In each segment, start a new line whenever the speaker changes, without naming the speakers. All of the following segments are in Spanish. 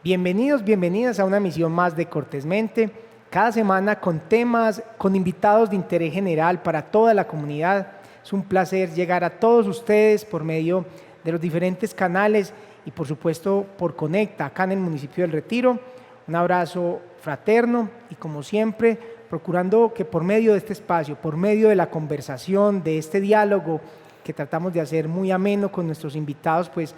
Bienvenidos, bienvenidas a una emisión más de Cortésmente, cada semana con temas, con invitados de interés general para toda la comunidad. Es un placer llegar a todos ustedes por medio de los diferentes canales y por supuesto por Conecta, acá en el municipio del Retiro. Un abrazo fraterno y como siempre, procurando que por medio de este espacio, por medio de la conversación, de este diálogo que tratamos de hacer muy ameno con nuestros invitados, pues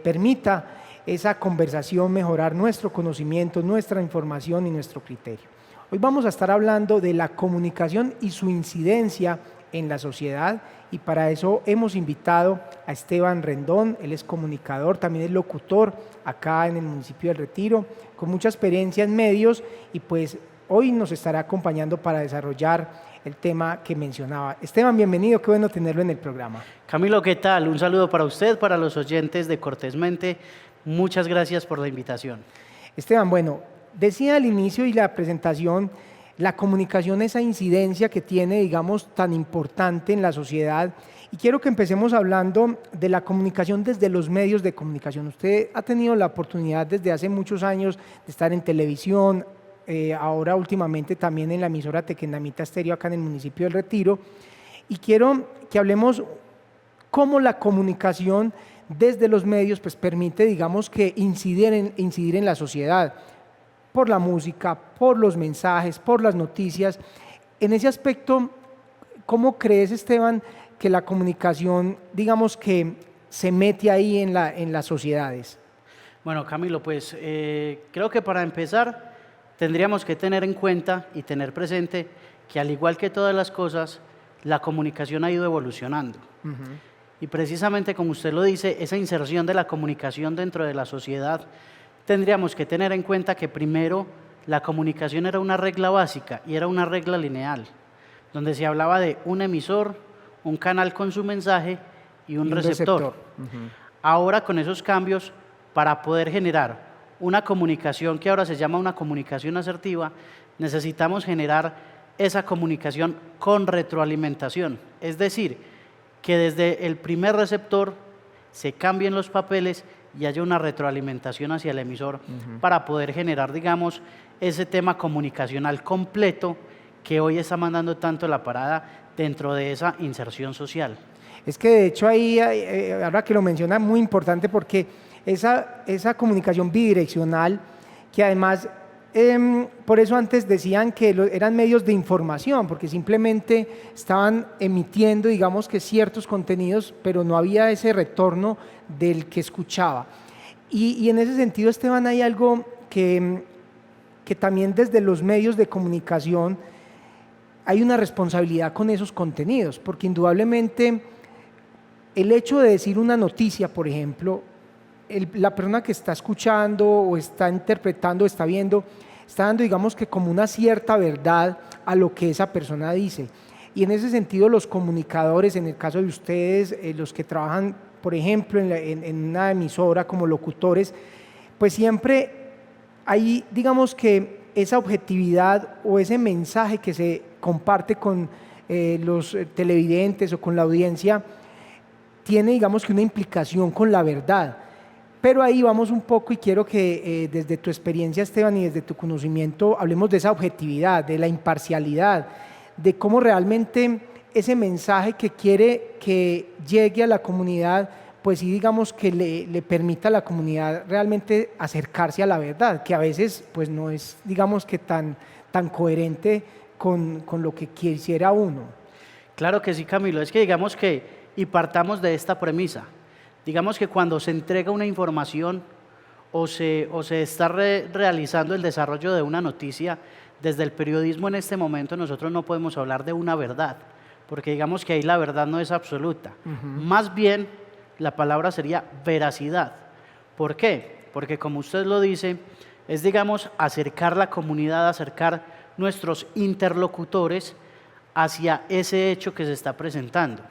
permita esa conversación mejorar nuestro conocimiento, nuestra información y nuestro criterio. Hoy vamos a estar hablando de la comunicación y su incidencia en la sociedad y para eso hemos invitado a Esteban Rendón. Él es comunicador, también es locutor acá en el municipio del Retiro, con mucha experiencia en medios y pues hoy nos estará acompañando para desarrollar el tema que mencionaba. Esteban, bienvenido, qué bueno tenerlo en el programa.
Camilo, ¿qué tal? Un saludo para usted, para los oyentes de Cortésmente. Muchas gracias por la invitación.
Esteban, bueno, decía al inicio y la presentación, la comunicación, esa incidencia que tiene, digamos, tan importante en la sociedad. Y quiero que empecemos hablando de la comunicación desde los medios de comunicación. Usted ha tenido la oportunidad desde hace muchos años de estar en televisión, ahora últimamente también en la emisora Tequendamita Estéreo acá en el municipio del Retiro. Y quiero que hablemos cómo la comunicación desde los medios pues permite, digamos, que incidir en la sociedad, por la música, por los mensajes, por las noticias. En ese aspecto, ¿cómo crees, Esteban, que la comunicación, digamos, que se mete ahí en las sociedades?
Bueno, Camilo, pues creo que para empezar tendríamos que tener en cuenta y tener presente que al igual que todas las cosas, la comunicación ha ido evolucionando. Y precisamente como usted lo dice, esa inserción de la comunicación dentro de la sociedad, tendríamos que tener en cuenta que primero la comunicación era una regla básica y era una regla lineal, donde se hablaba de un emisor, un canal con su mensaje y un receptor. Ahora con esos cambios, para poder generar una comunicación que ahora se llama una comunicación asertiva, necesitamos generar esa comunicación con retroalimentación, es decir, que desde el primer receptor se cambien los papeles y haya una retroalimentación hacia el emisor para poder generar, digamos, ese tema comunicacional completo que hoy está mandando tanto la parada dentro de esa inserción social.
Es que de hecho ahí, ahora que lo menciona, muy importante porque esa comunicación bidireccional, que además, por eso antes decían que eran medios de información, porque simplemente estaban emitiendo, digamos que ciertos contenidos, pero no había ese retorno del que escuchaba. Y en ese sentido, Esteban, hay algo que también desde los medios de comunicación hay una responsabilidad con esos contenidos, porque indudablemente el hecho de decir una noticia, por ejemplo, la persona que está escuchando o está interpretando, está viendo, está dando, digamos que como una cierta verdad a lo que esa persona dice. Y en ese sentido los comunicadores, en el caso de ustedes, los que trabajan, por ejemplo, en una emisora como locutores, pues siempre hay, digamos que esa objetividad o ese mensaje que se comparte con los televidentes o con la audiencia, tiene, digamos que una implicación con la verdad. Pero ahí vamos un poco y quiero que desde tu experiencia, Esteban, y desde tu conocimiento, hablemos de esa objetividad, de la imparcialidad, de cómo realmente ese mensaje que quiere que llegue a la comunidad, pues sí, digamos que le permita a la comunidad realmente acercarse a la verdad, que a veces pues no es, digamos que tan coherente con lo que quisiera uno.
Claro que sí, Camilo, es que digamos que, y partamos de esta premisa, digamos que cuando se entrega una información o se está realizando el desarrollo de una noticia, desde el periodismo en este momento nosotros no podemos hablar de una verdad, porque digamos que ahí la verdad no es absoluta. Más bien, la palabra sería veracidad. ¿Por qué? Porque como usted lo dice, es, digamos, acercar la comunidad, acercar nuestros interlocutores hacia ese hecho que se está presentando.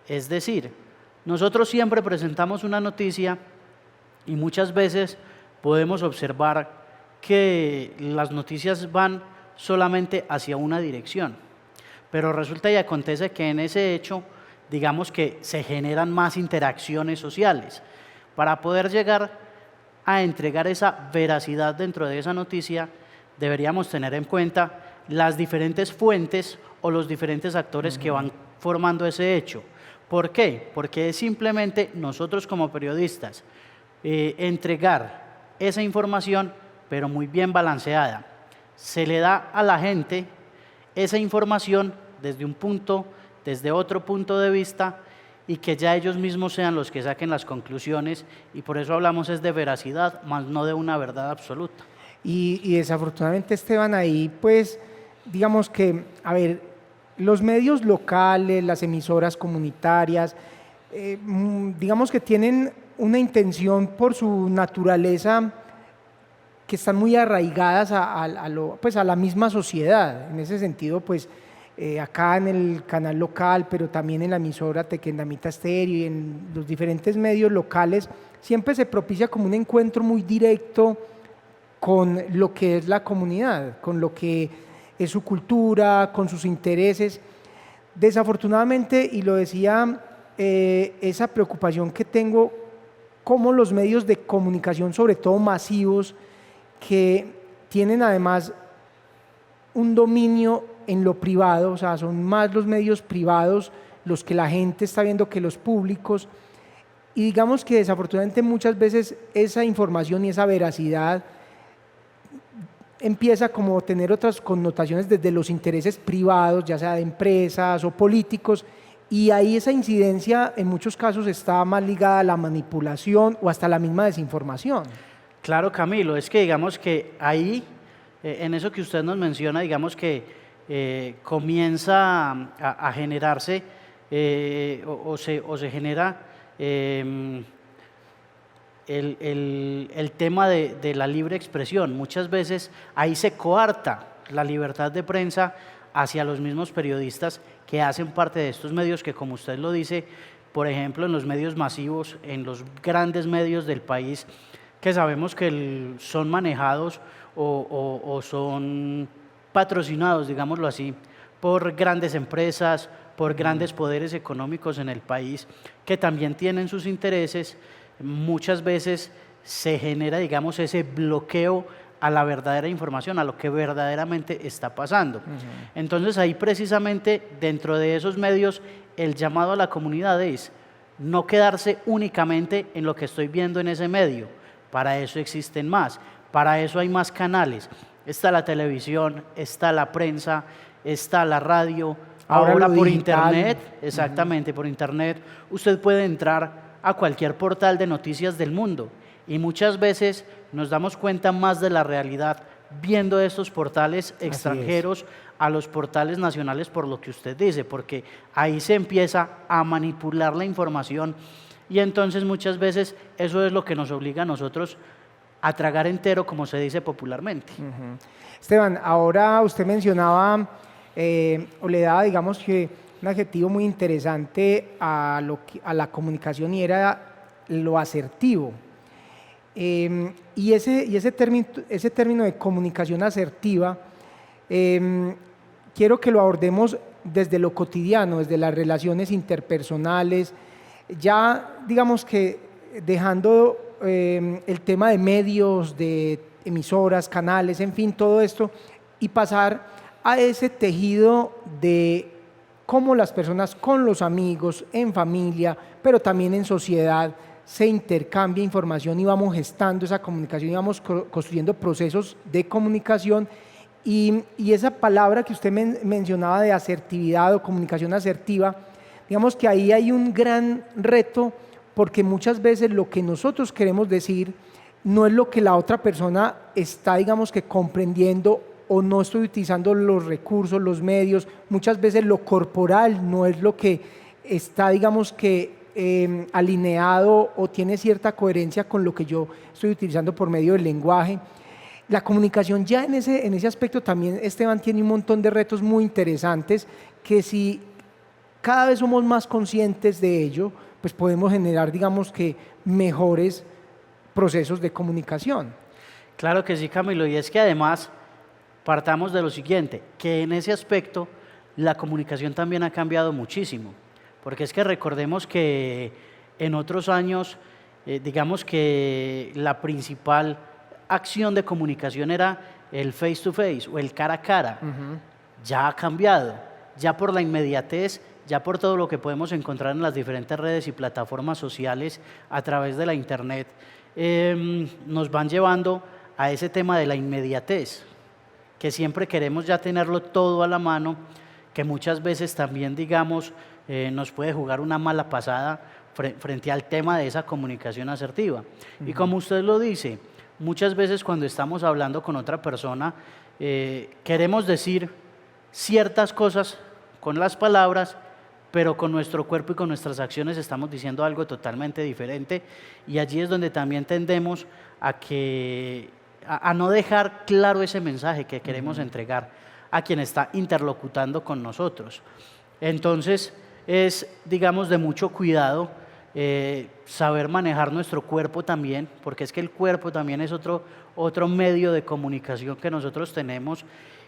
Es decir, nosotros siempre presentamos una noticia y muchas veces podemos observar que las noticias van solamente hacia una dirección, pero resulta y acontece que en ese hecho, digamos que se generan más interacciones sociales. Para poder llegar a entregar esa veracidad dentro de esa noticia, deberíamos tener en cuenta las diferentes fuentes o los diferentes actores que van formando ese hecho. ¿Por qué? Porque es simplemente nosotros como periodistas entregar esa información, pero muy bien balanceada. Se le da a la gente esa información desde otro punto de vista, y que ya ellos mismos sean los que saquen las conclusiones, y por eso hablamos es de veracidad, más no de una verdad absoluta.
Y desafortunadamente, Esteban, ahí pues digamos que, a ver, los medios locales, las emisoras comunitarias, digamos que tienen una intención por su naturaleza, que están muy arraigadas pues a la misma sociedad. En ese sentido, pues acá en el canal local, pero también en la emisora Tequendamita Estéreo y en los diferentes medios locales, siempre se propicia como un encuentro muy directo con lo que es la comunidad, con lo que es su cultura, con sus intereses. Desafortunadamente, y lo decía, esa preocupación que tengo, como los medios de comunicación, sobre todo masivos, que tienen además un dominio en lo privado, o sea, son más los medios privados los que la gente está viendo que los públicos, y digamos que desafortunadamente muchas veces esa información y esa veracidad empieza como a tener otras connotaciones desde los intereses privados, ya sea de empresas o políticos, y ahí esa incidencia en muchos casos está más ligada a la manipulación o hasta la misma desinformación.
Claro, Camilo, es que digamos que ahí, en eso que usted nos menciona, digamos que comienza a generarse o se genera el tema de la libre expresión. Muchas veces ahí se coarta la libertad de prensa hacia los mismos periodistas que hacen parte de estos medios que, como usted lo dice, por ejemplo, en los medios masivos, en los grandes medios del país, que sabemos que son manejados o son patrocinados, digámoslo así, por grandes empresas, por grandes poderes económicos en el país, que también tienen sus intereses. Muchas veces se genera, digamos, ese bloqueo a la verdadera información, a lo que verdaderamente está pasando. Entonces ahí precisamente dentro de esos medios el llamado a la comunidad es no quedarse únicamente en lo que estoy viendo en ese medio. Para eso existen más, para eso hay más canales. Está la televisión, está la prensa, está la radio, ahora por internet, exactamente, por internet, usted puede entrar a cualquier portal de noticias del mundo, y muchas veces nos damos cuenta más de la realidad viendo estos portales extranjeros a los portales nacionales, por lo que usted dice, porque ahí se empieza a manipular la información, y entonces muchas veces eso es lo que nos obliga a nosotros a tragar entero, como se dice popularmente.
Esteban, ahora usted mencionaba o le daba, digamos, que un adjetivo muy interesante a la comunicación, y era lo asertivo. Y ese término de comunicación asertiva, quiero que lo abordemos desde lo cotidiano, desde las relaciones interpersonales, ya digamos que dejando el tema de medios, de emisoras, canales, en fin, todo esto, y pasar a ese tejido de cómo las personas con los amigos, en familia, pero también en sociedad, se intercambia información y vamos gestando esa comunicación y vamos construyendo procesos de comunicación, y esa palabra que usted mencionaba de asertividad o comunicación asertiva, digamos que ahí hay un gran reto, porque muchas veces lo que nosotros queremos decir no es lo que la otra persona está, digamos que comprendiendo, o no estoy utilizando los recursos, los medios. Muchas veces lo corporal no es lo que está, digamos que alineado o tiene cierta coherencia con lo que yo estoy utilizando por medio del lenguaje. La comunicación ya en ese aspecto también, Esteban, tiene un montón de retos muy interesantes, que si cada vez somos más conscientes de ello, pues podemos generar, digamos que, mejores procesos de comunicación.
Claro que sí, Camilo, y es que además partamos de lo siguiente, que en ese aspecto la comunicación también ha cambiado muchísimo, porque es que recordemos que en otros años digamos que la principal acción de comunicación era el face to face o el cara a cara. Ya ha cambiado, ya por la inmediatez, ya por todo lo que podemos encontrar en las diferentes redes y plataformas sociales a través de la internet, nos van llevando a ese tema de la inmediatez, que siempre queremos ya tenerlo todo a la mano, que muchas veces también, digamos, nos puede jugar una mala pasada frente al tema de esa comunicación asertiva. Y como usted lo dice, muchas veces cuando estamos hablando con otra persona, queremos decir ciertas cosas con las palabras, pero con nuestro cuerpo y con nuestras acciones estamos diciendo algo totalmente diferente, y allí es donde también tendemos a no dejar claro ese mensaje que queremos entregar a quien está interlocutando con nosotros. Entonces es, digamos, de mucho cuidado saber manejar nuestro cuerpo también, porque es que el cuerpo también es otro medio de comunicación que nosotros tenemos,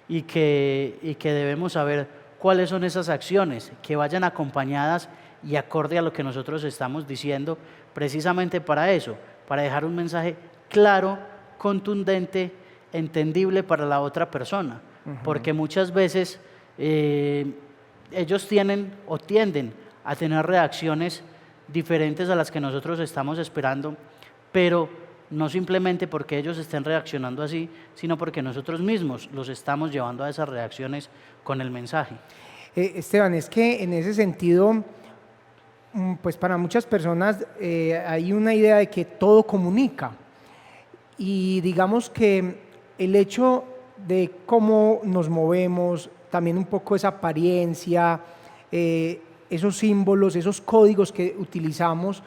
y que debemos saber cuáles son esas acciones que vayan acompañadas y acorde a lo que nosotros estamos diciendo, precisamente para eso, para dejar un mensaje claro, contundente, entendible para la otra persona, porque muchas veces ellos tienen o tienden a tener reacciones diferentes a las que nosotros estamos esperando, pero no simplemente porque ellos estén reaccionando así, sino porque nosotros mismos los estamos llevando a esas reacciones con el mensaje.
Esteban, es que en ese sentido, pues para muchas personas hay una idea de que todo comunica, y digamos que el hecho de cómo nos movemos, también un poco esa apariencia, esos símbolos, esos códigos que utilizamos,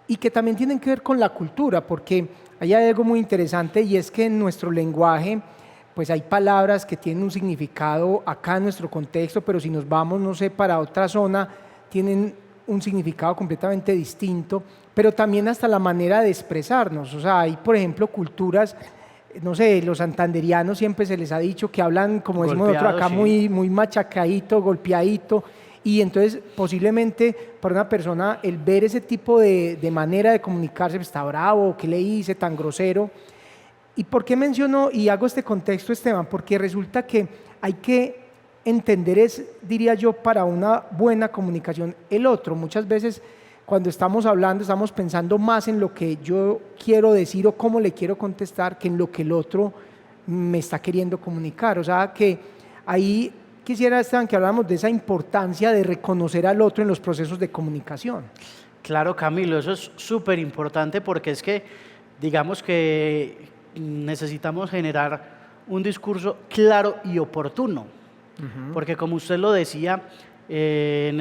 y que también tienen que ver con la cultura, porque hay algo muy interesante, y es que en nuestro lenguaje pues hay palabras que tienen un significado acá en nuestro contexto, pero si nos vamos, no sé, para otra zona, tienen un significado completamente distinto, pero también hasta la manera de expresarnos. O sea, hay, por ejemplo, culturas, no sé, los santanderianos siempre se les ha dicho que hablan, como decimos nosotros acá,
sí,
muy machacadito, golpeadito, y entonces posiblemente para una persona el ver ese tipo de manera de comunicarse, está bravo, ¿qué le hice tan grosero? ¿Y por qué menciono y hago este contexto, Esteban? Porque resulta que hay que entender, diría yo, para una buena comunicación el otro. Muchas veces cuando estamos hablando estamos pensando más en lo que yo quiero decir o cómo le quiero contestar que en lo que el otro me está queriendo comunicar. O sea que ahí quisiera, Esteban, que habláramos de esa importancia de reconocer al otro en los procesos de comunicación.
Claro, Camilo, eso es súper importante, porque es que, digamos que necesitamos generar un discurso claro y oportuno, porque como usted lo decía, en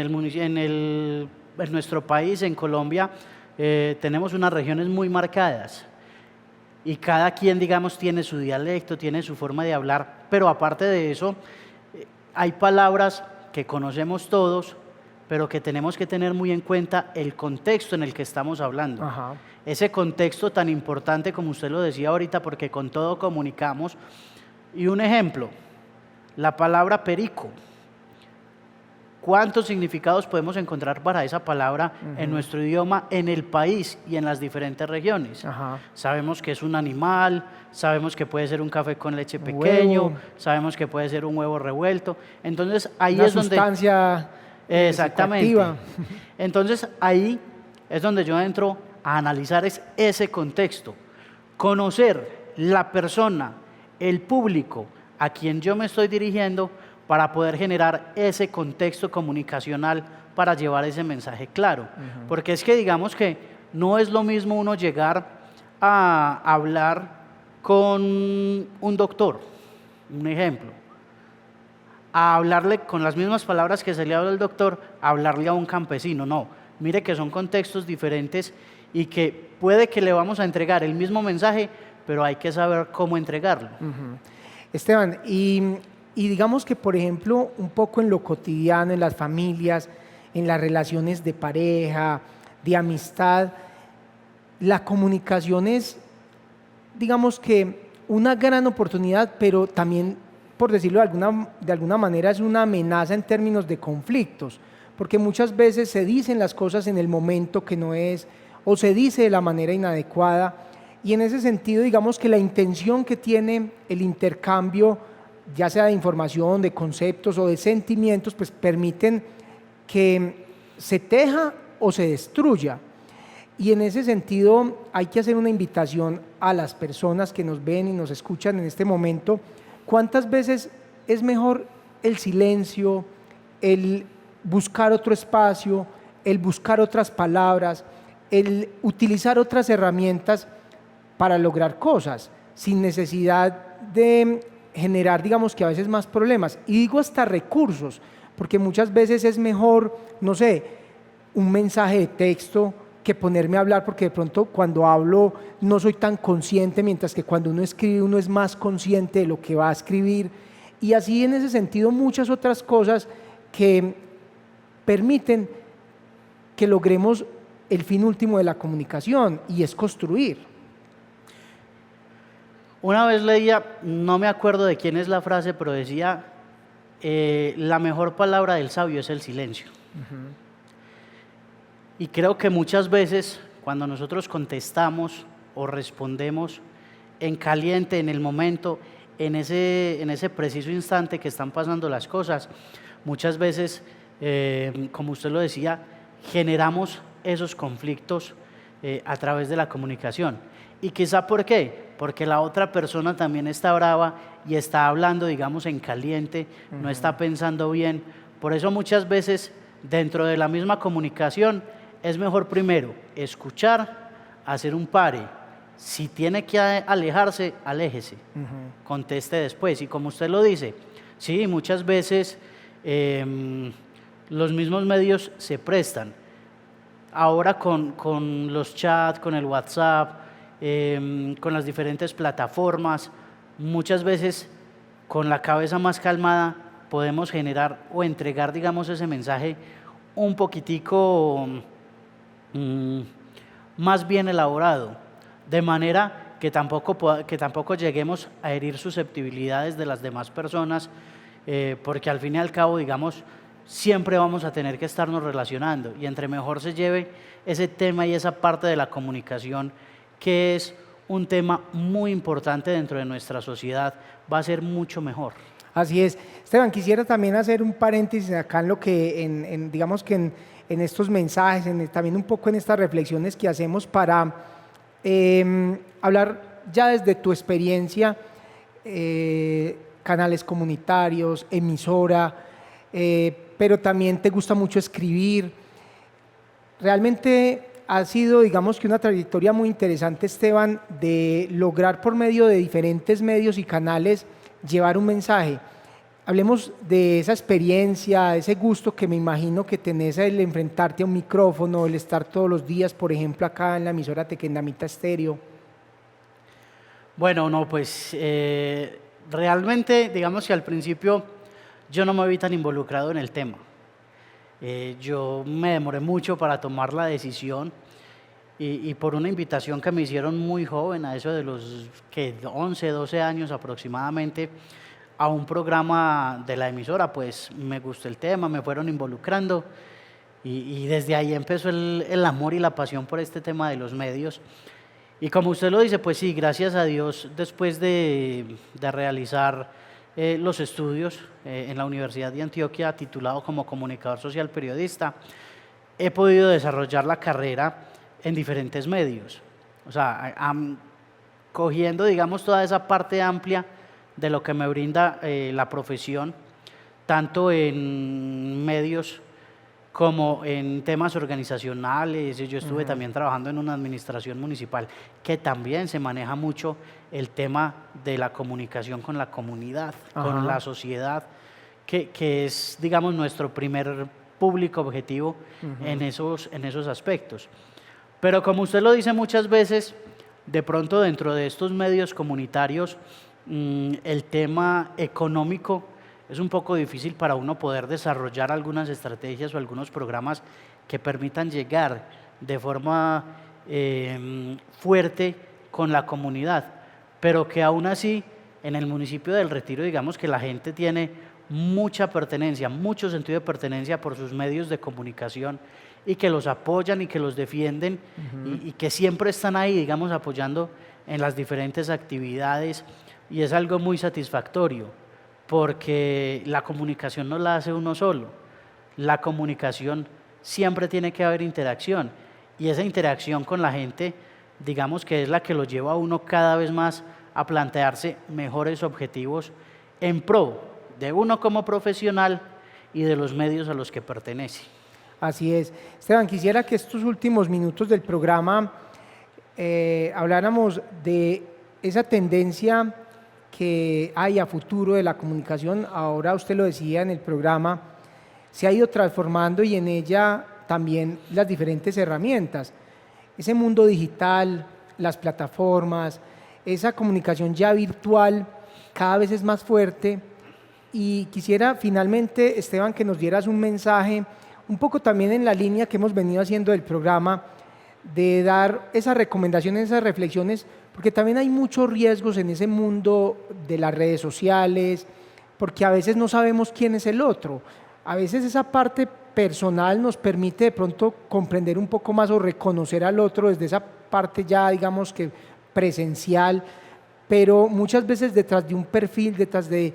nuestro país, en Colombia, tenemos unas regiones muy marcadas, y cada quien, digamos, tiene su dialecto, tiene su forma de hablar, pero aparte de eso, hay palabras que conocemos todos, pero que tenemos que tener muy en cuenta el contexto en el que estamos hablando. Ese contexto tan importante, como usted lo decía ahorita, porque con todo comunicamos. Y un ejemplo, la palabra perico. ¿Cuántos significados podemos encontrar para esa palabra en nuestro idioma, en el país y en las diferentes regiones? Sabemos que es un animal, sabemos que puede ser un café con leche pequeño, sabemos que puede ser un huevo revuelto. Entonces ahí es donde...
Una sustancia...
Exactamente. Entonces ahí es donde yo entro a analizar ese contexto, conocer la persona, el público a quien yo me estoy dirigiendo, para poder generar ese contexto comunicacional para llevar ese mensaje claro. Porque es que digamos que no es lo mismo uno llegar a hablar con un doctor, un ejemplo, a hablarle con las mismas palabras que se le habla al doctor, a hablarle a un campesino. No, mire que son contextos diferentes, y que puede que le vamos a entregar el mismo mensaje, pero hay que saber cómo entregarlo.
Esteban, y digamos que, por ejemplo, un poco en lo cotidiano, en las familias, en las relaciones de pareja, de amistad, la comunicación es, digamos que, una gran oportunidad, pero también, por decirlo de alguna manera, es una amenaza en términos de conflictos, porque muchas veces se dicen las cosas en el momento que no es, o se dice de la manera inadecuada. Y en ese sentido, digamos que la intención que tiene el intercambio, ya sea de información, de conceptos o de sentimientos, pues permiten que se teja o se destruya. Y en ese sentido hay que hacer una invitación a las personas que nos ven y nos escuchan en este momento. ¿Cuántas veces es mejor el silencio, el buscar otro espacio, el buscar otras palabras, el utilizar otras herramientas para lograr cosas, sin necesidad de generar, digamos que a veces más problemas? Y digo hasta recursos, porque muchas veces es mejor, no sé, un mensaje de texto que ponerme a hablar, porque de pronto cuando hablo no soy tan consciente, mientras que cuando uno escribe uno es más consciente de lo que va a escribir. Y así en ese sentido muchas otras cosas que permiten que logremos el fin último de la comunicación, y es construir.
Una vez leía, no me acuerdo de quién es la frase, pero decía, la mejor palabra del sabio es el silencio. Y creo que muchas veces cuando nosotros contestamos o respondemos en caliente, en el momento, en ese preciso instante que están pasando las cosas, muchas veces, como usted lo decía, generamos esos conflictos a través de la comunicación. Y quizá ¿por qué? Porque la otra persona también está brava y está hablando, digamos, en caliente, no está pensando bien. Por eso muchas veces dentro de la misma comunicación es mejor primero escuchar, hacer un pare. Si tiene que alejarse, aléjese, conteste después. Y como usted lo dice, sí, muchas veces los mismos medios se prestan. Ahora con los chats, con el WhatsApp, con las diferentes plataformas, muchas veces con la cabeza más calmada podemos generar o entregar, digamos, ese mensaje un poquitico más bien elaborado, de manera que tampoco lleguemos a herir susceptibilidades de las demás personas, porque al fin y al cabo, digamos, siempre vamos a tener que estarnos relacionando, y entre mejor se lleve ese tema y esa parte de la comunicación, que es un tema muy importante dentro de nuestra sociedad, va a ser mucho mejor.
Así es. Esteban, quisiera también hacer un paréntesis acá en lo que, digamos que en estos mensajes, también un poco en estas reflexiones que hacemos para hablar ya desde tu experiencia, canales comunitarios, emisora, pero también te gusta mucho escribir. Realmente ha sido, digamos que una trayectoria muy interesante, Esteban, de lograr por medio de diferentes medios y canales llevar un mensaje. Hablemos de esa experiencia, de ese gusto que me imagino que tenés el enfrentarte a un micrófono, el estar todos los días, por ejemplo, acá en la emisora Tequendamita Estéreo.
Bueno, no, pues realmente, digamos que al principio yo no me vi tan involucrado en el tema. Yo me demoré mucho para tomar la decisión, y por una invitación que me hicieron muy joven, a eso de los 11, 12 años aproximadamente, a un programa de la emisora, pues me gustó el tema, me fueron involucrando, y desde ahí empezó el amor y la pasión por este tema de los medios. Y como usted lo dice, pues sí, gracias a Dios, después de realizar los estudios en la Universidad de Antioquia, titulado como comunicador social periodista, he podido desarrollar la carrera en diferentes medios. O sea, cogiendo, digamos, toda esa parte amplia de lo que me brinda la profesión, tanto en medios como en temas organizacionales. Yo estuve también trabajando en una administración municipal que también se maneja mucho el tema de la comunicación con la comunidad, con la sociedad, que es, digamos, nuestro primer público objetivo en esos aspectos. Pero como usted lo dice muchas veces, de pronto dentro de estos medios comunitarios, el tema económico es un poco difícil para uno poder desarrollar algunas estrategias o algunos programas que permitan llegar de forma fuerte con la comunidad, pero que aún así en el municipio del Retiro, digamos que la gente tiene mucha pertenencia, mucho sentido de pertenencia por sus medios de comunicación, y que los apoyan y que los defienden y que siempre están ahí, digamos, apoyando en las diferentes actividades, y es algo muy satisfactorio porque la comunicación no la hace uno solo, la comunicación siempre tiene que haber interacción, y esa interacción con la gente, digamos que es la que lo lleva a uno cada vez más a plantearse mejores objetivos en pro de uno como profesional y de los medios a los que pertenece.
Así es. Esteban, quisiera que estos últimos minutos del programa habláramos de esa tendencia que hay a futuro de la comunicación. Ahora usted lo decía en el programa, se ha ido transformando y en ella también las diferentes herramientas. Ese mundo digital, las plataformas, esa comunicación ya virtual cada vez es más fuerte, y quisiera finalmente, Esteban, que nos dieras un mensaje un poco también en la línea que hemos venido haciendo del programa, de dar esas recomendaciones, esas reflexiones, porque también hay muchos riesgos en ese mundo de las redes sociales, porque a veces no sabemos quién es el otro. A veces esa parte personal nos permite de pronto comprender un poco más o reconocer al otro desde esa parte ya, digamos que presencial, pero muchas veces detrás de un perfil, detrás de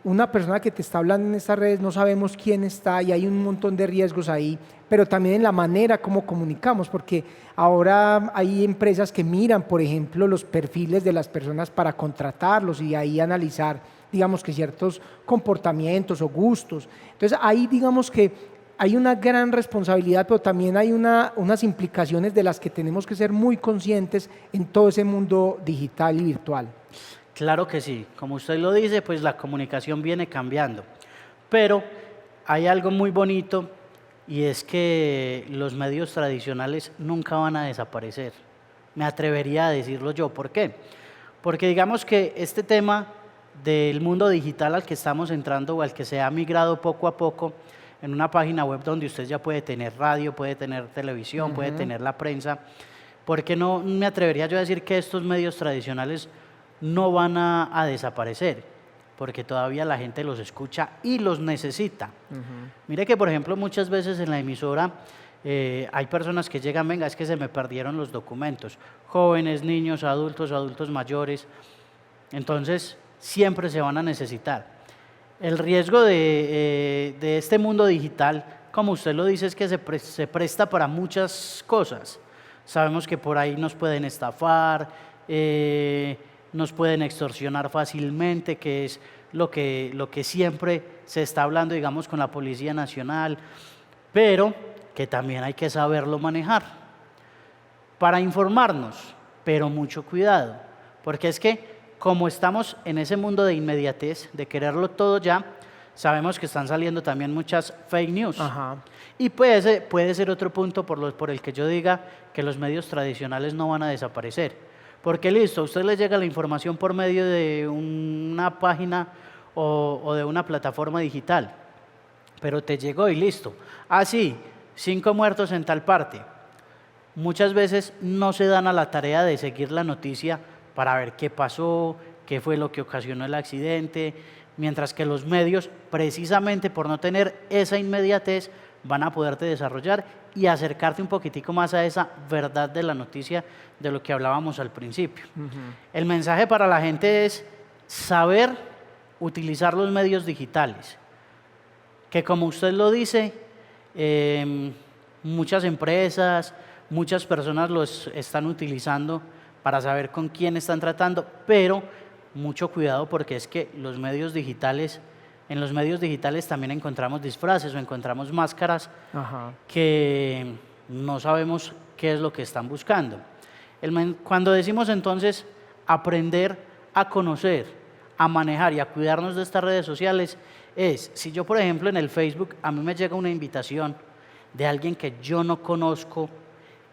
una persona que te está hablando en estas redes, no sabemos quién está, y hay un montón de riesgos ahí, pero también en la manera como comunicamos, porque ahora hay empresas que miran, por ejemplo, los perfiles de las personas para contratarlos y ahí analizar, digamos que ciertos comportamientos o gustos. Entonces ahí digamos que hay una gran responsabilidad, pero también hay unas implicaciones de las que tenemos que ser muy conscientes en todo ese mundo digital y virtual.
Claro que sí, como usted lo dice, pues la comunicación viene cambiando, pero hay algo muy bonito, y es que los medios tradicionales nunca van a desaparecer. Me atrevería a decirlo yo. ¿Por qué? Porque digamos que este tema del mundo digital al que estamos entrando, o al que se ha migrado poco a poco, en una página web donde usted ya puede tener radio, puede tener televisión, puede tener la prensa, porque no me atrevería yo a decir que estos medios tradicionales no van a desaparecer, porque todavía la gente los escucha y los necesita. Mire que, por ejemplo, muchas veces en la emisora hay personas que llegan, venga, es que se me perdieron los documentos, jóvenes, niños, adultos mayores, entonces siempre se van a necesitar. El riesgo de este mundo digital, como usted lo dice, es que se presta para muchas cosas. Sabemos que por ahí nos pueden estafar, nos pueden extorsionar fácilmente, que es lo que siempre se está hablando, digamos, con la Policía Nacional, pero que también hay que saberlo manejar para informarnos, pero mucho cuidado, porque es que como estamos en ese mundo de inmediatez, de quererlo todo ya, sabemos que están saliendo también muchas fake news. Y puede ser otro punto por el que yo diga que los medios tradicionales no van a desaparecer. Porque listo, a usted le llega la información por medio de una página o de una plataforma digital, pero te llegó y listo. Ah, sí, 5 muertos en tal parte. Muchas veces no se dan a la tarea de seguir la noticia para ver qué pasó, qué fue lo que ocasionó el accidente, mientras que los medios, precisamente por no tener esa inmediatez, van a poderte desarrollar y acercarte un poquitico más a esa verdad de la noticia de lo que hablábamos al principio. El mensaje para la gente es saber utilizar los medios digitales, que como usted lo dice, muchas empresas, muchas personas los están utilizando para saber con quién están tratando, pero mucho cuidado, porque es que en los medios digitales también encontramos disfraces o encontramos máscaras que no sabemos qué es lo que están buscando. Cuando decimos entonces aprender a conocer, a manejar y a cuidarnos de estas redes sociales, si yo, por ejemplo, en el Facebook a mí me llega una invitación de alguien que yo no conozco,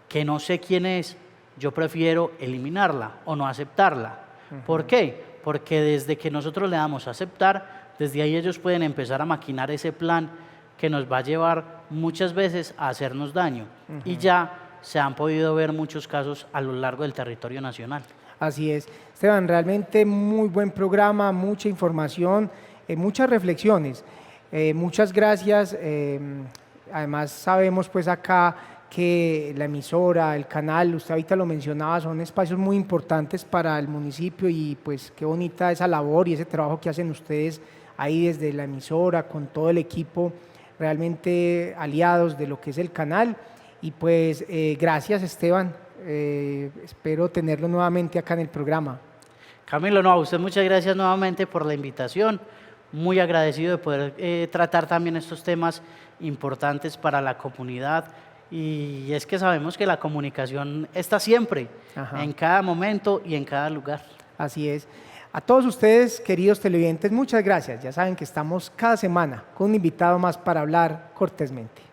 que no sé quién es, yo prefiero eliminarla o no aceptarla. ¿Por qué? Porque desde que nosotros le damos a aceptar, desde ahí ellos pueden empezar a maquinar ese plan que nos va a llevar muchas veces a hacernos daño. Y ya se han podido ver muchos casos a lo largo del territorio nacional.
Así es. Esteban, realmente muy buen programa, mucha información, muchas reflexiones. Muchas gracias. Además sabemos pues acá que la emisora, el canal, usted ahorita lo mencionaba, son espacios muy importantes para el municipio y pues qué bonita esa labor y ese trabajo que hacen ustedes ahí desde la emisora con todo el equipo, realmente aliados de lo que es el canal. Y pues gracias Esteban, espero tenerlo nuevamente acá en el programa.
Camilo, no, a usted muchas gracias nuevamente por la invitación. Muy agradecido de poder tratar también estos temas importantes para la comunidad. Y es que sabemos que la comunicación está siempre,
Ajá.
en cada momento y en cada lugar.
Así es. A todos ustedes, queridos televidentes, muchas gracias. Ya saben que estamos cada semana con un invitado más para hablar cortésmente.